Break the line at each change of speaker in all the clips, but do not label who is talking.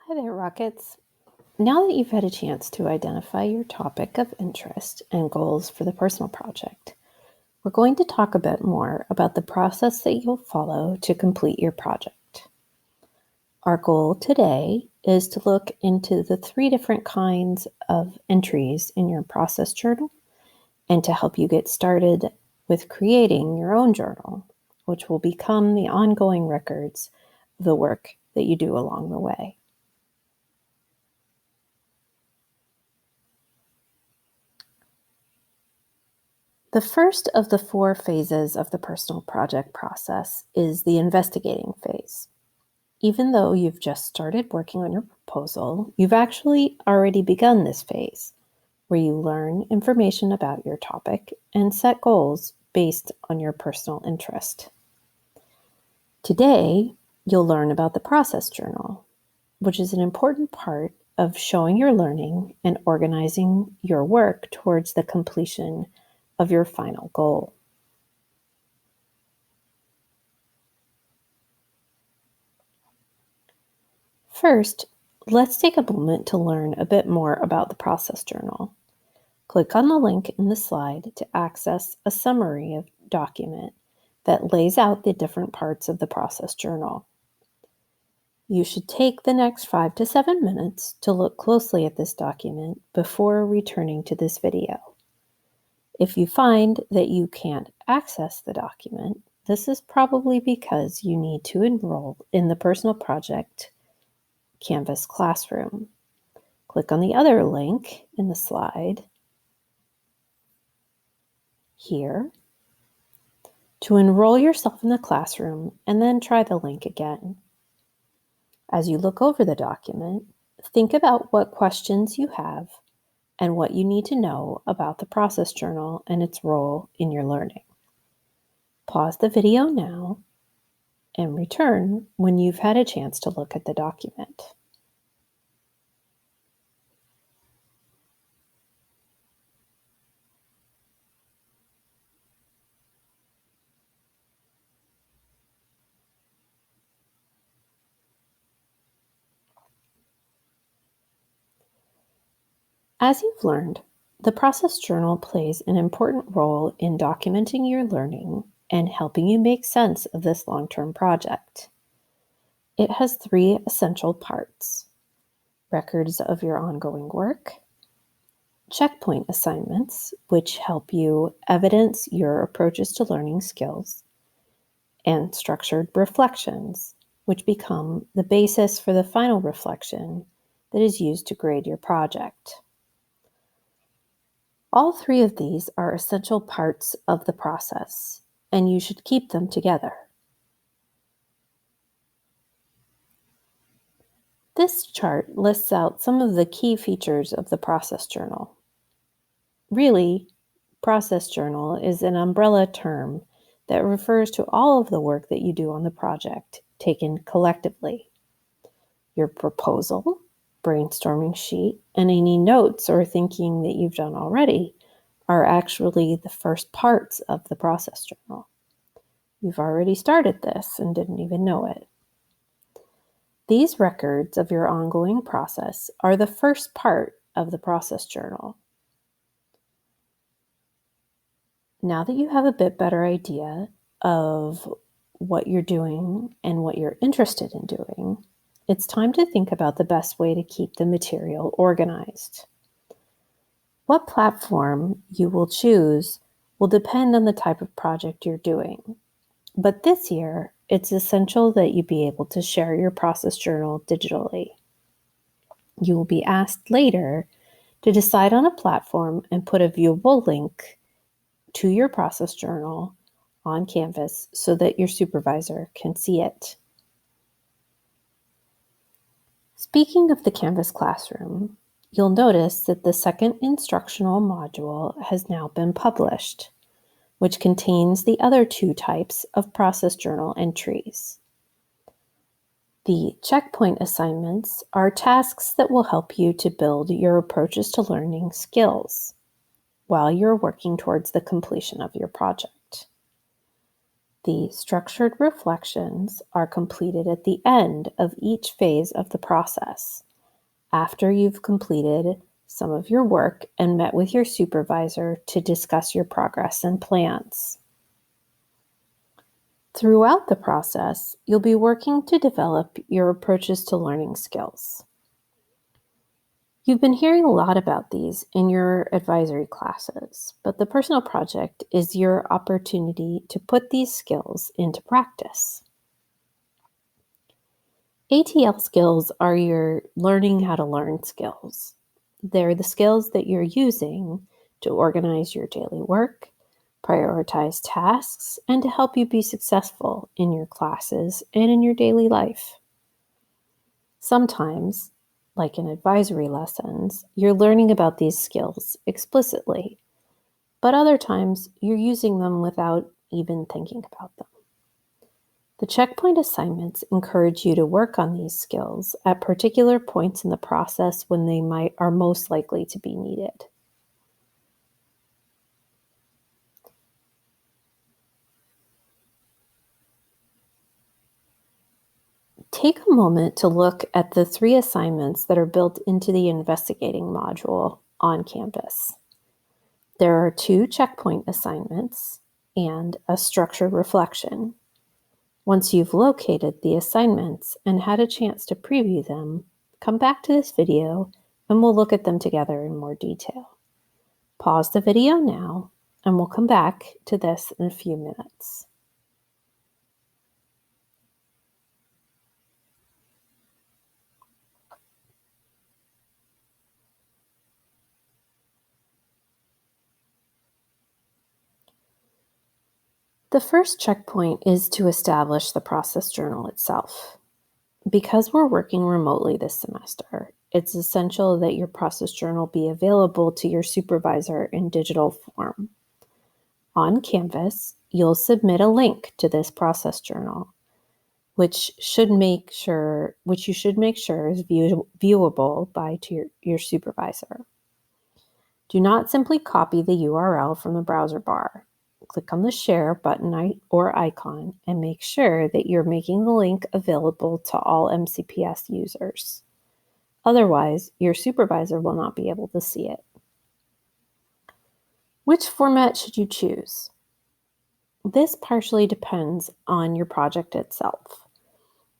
Hi there, Rockets. Now that you've had a chance to identify your topic of interest and goals for the personal project, we're going to talk a bit more about the process that you'll follow to complete your project. Our goal today is to look into the 3 different kinds of entries in your process journal and to help you get started with creating your own journal, which will become the ongoing records of the work that you do along the way. The first of the 4 phases of the personal project process is the investigating phase. Even though you've just started working on your proposal, you've actually already begun this phase, where you learn information about your topic and set goals based on your personal interest. Today, you'll learn about the process journal, which is an important part of showing your learning and organizing your work towards the completion of your final goal. First, let's take a moment to learn a bit more about the process journal. Click on the link in the slide to access a summary of document that lays out the different parts of the process journal. You should take the next 5 to 7 minutes to look closely at this document before returning to this video. If you find that you can't access the document, this is probably because you need to enroll in the personal project Canvas classroom. Click on the other link in the slide here to enroll yourself in the classroom and then try the link again. As you look over the document, think about what questions you have and what you need to know about the process journal and its role in your learning. Pause the video now and return when you've had a chance to look at the document. As you've learned, the process journal plays an important role in documenting your learning and helping you make sense of this long-term project. It has 3 essential parts: records of your ongoing work, checkpoint assignments, which help you evidence your approaches to learning skills, and structured reflections, which become the basis for the final reflection that is used to grade your project. All 3 of these are essential parts of the process, and you should keep them together. This chart lists out some of the key features of the process journal. Really, process journal is an umbrella term that refers to all of the work that you do on the project, taken collectively. Your proposal, brainstorming sheet, and any notes or thinking that you've done already are actually the first parts of the process journal. You've already started this and didn't even know it. These records of your ongoing process are the first part of the process journal. Now that you have a bit better idea of what you're doing and what you're interested in doing, it's time to think about the best way to keep the material organized. What platform you will choose will depend on the type of project you're doing. But this year, it's essential that you be able to share your process journal digitally. You will be asked later to decide on a platform and put a viewable link to your process journal on Canvas so that your supervisor can see it. Speaking of the Canvas classroom, you'll notice that the second instructional module has now been published, which contains the other 2 types of process journal entries. The checkpoint assignments are tasks that will help you to build your approaches to learning skills while you're working towards the completion of your project. The structured reflections are completed at the end of each phase of the process, after you've completed some of your work and met with your supervisor to discuss your progress and plans. Throughout the process, you'll be working to develop your approaches to learning skills. You've been hearing a lot about these in your advisory classes, but the personal project is your opportunity to put these skills into practice. ATL skills are your learning how to learn skills. They're the skills that you're using to organize your daily work, prioritize tasks, and to help you be successful in your classes and in your daily life. Sometimes, like in advisory lessons, you're learning about these skills explicitly, but other times you're using them without even thinking about them. The checkpoint assignments encourage you to work on these skills at particular points in the process when they are most likely to be needed. Take a moment to look at the 3 assignments that are built into the investigating module on Canvas. There are 2 checkpoint assignments and a structured reflection. Once you've located the assignments and had a chance to preview them, come back to this video and we'll look at them together in more detail. Pause the video now and we'll come back to this in a few minutes. The first checkpoint is to establish the process journal itself. Because we're working remotely this semester, it's essential that your process journal be available to your supervisor in digital form. On Canvas, you'll submit a link to this process journal, which you should make sure is viewable by your supervisor. Do not simply copy the URL from the browser bar. Click on the Share button or icon and make sure that you're making the link available to all MCPS users. Otherwise, your supervisor will not be able to see it. Which format should you choose? This partially depends on your project itself.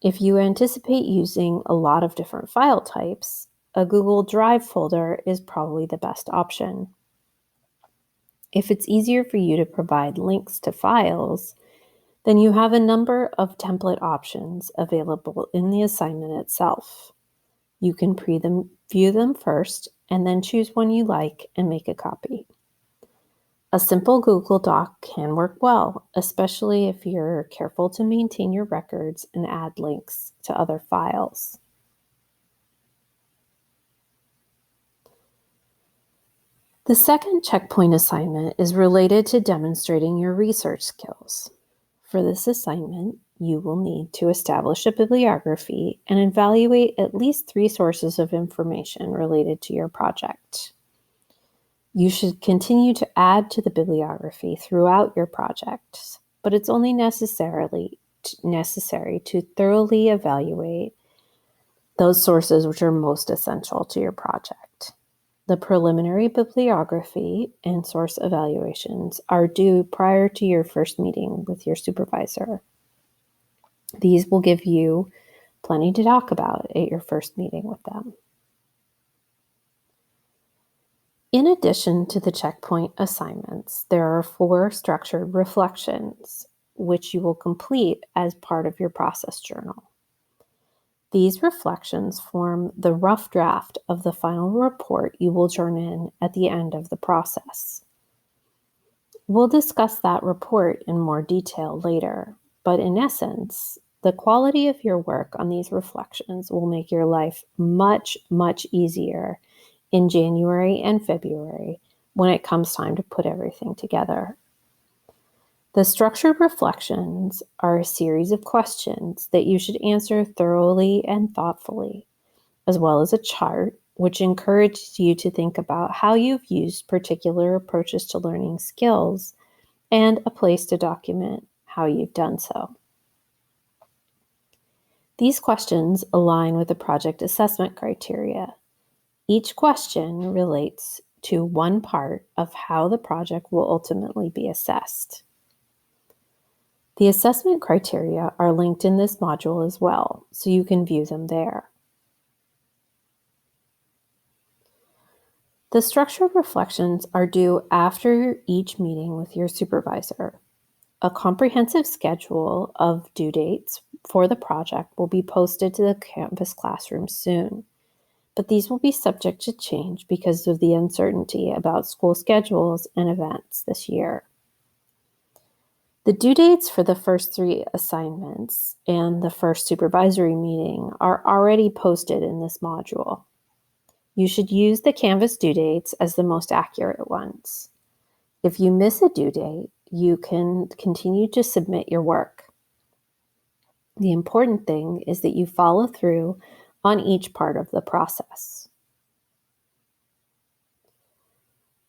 If you anticipate using a lot of different file types, a Google Drive folder is probably the best option. If it's easier for you to provide links to files, then you have a number of template options available in the assignment itself. You can view them first and then choose one you like and make a copy. A simple Google Doc can work well, especially if you're careful to maintain your records and add links to other files. The second checkpoint assignment is related to demonstrating your research skills. For this assignment, you will need to establish a bibliography and evaluate at least 3 sources of information related to your project. You should continue to add to the bibliography throughout your project, but it's only necessary to thoroughly evaluate those sources which are most essential to your project. The preliminary bibliography and source evaluations are due prior to your first meeting with your supervisor. These will give you plenty to talk about at your first meeting with them. In addition to the checkpoint assignments, there are 4 structured reflections, which you will complete as part of your process journal. These reflections form the rough draft of the final report you will turn in at the end of the process. We'll discuss that report in more detail later, but in essence, the quality of your work on these reflections will make your life much, much easier in January and February when it comes time to put everything together. The structured reflections are a series of questions that you should answer thoroughly and thoughtfully, as well as a chart which encourages you to think about how you've used particular approaches to learning skills and a place to document how you've done so. These questions align with the project assessment criteria. Each question relates to one part of how the project will ultimately be assessed. The assessment criteria are linked in this module as well, so you can view them there. The structured reflections are due after each meeting with your supervisor. A comprehensive schedule of due dates for the project will be posted to the Canvas classroom soon, but these will be subject to change because of the uncertainty about school schedules and events this year. The due dates for the first 3 assignments and the first supervisory meeting are already posted in this module. You should use the Canvas due dates as the most accurate ones. If you miss a due date, you can continue to submit your work. The important thing is that you follow through on each part of the process.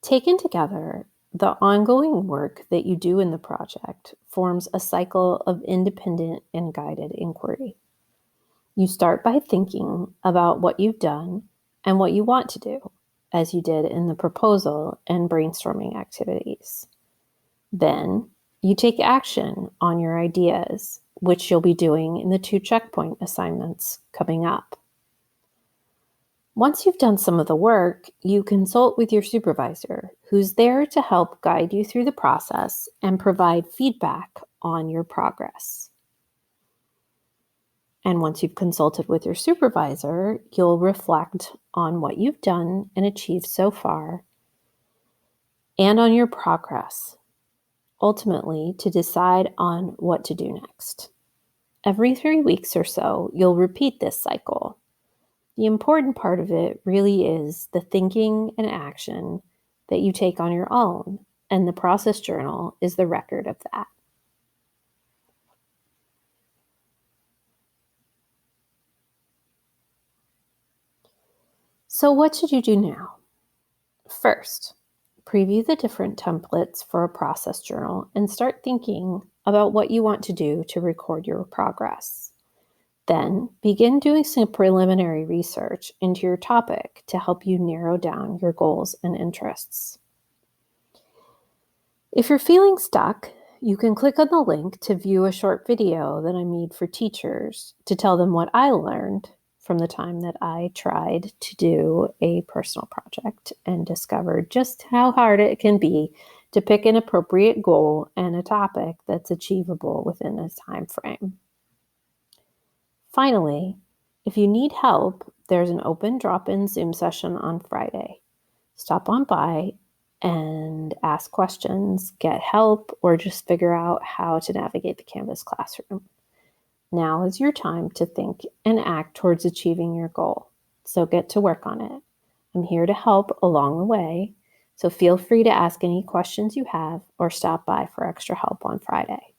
Taken together, the ongoing work that you do in the project forms a cycle of independent and guided inquiry. You start by thinking about what you've done and what you want to do, as you did in the proposal and brainstorming activities. Then you take action on your ideas, which you'll be doing in the 2 checkpoint assignments coming up. Once you've done some of the work, you consult with your supervisor, who's there to help guide you through the process and provide feedback on your progress. And once you've consulted with your supervisor, you'll reflect on what you've done and achieved so far and on your progress, ultimately to decide on what to do next. Every 3 weeks or so, you'll repeat this cycle. The important part of it really is the thinking and action that you take on your own, and the process journal is the record of that. So what should you do now? First, preview the different templates for a process journal and start thinking about what you want to do to record your progress. Then begin doing some preliminary research into your topic to help you narrow down your goals and interests. If you're feeling stuck, you can click on the link to view a short video that I made for teachers to tell them what I learned from the time that I tried to do a personal project and discovered just how hard it can be to pick an appropriate goal and a topic that's achievable within a time frame. Finally, if you need help, there's an open drop-in Zoom session on Friday. Stop on by and ask questions, get help, or just figure out how to navigate the Canvas classroom. Now is your time to think and act towards achieving your goal. So get to work on it. I'm here to help along the way, so feel free to ask any questions you have or stop by for extra help on Friday.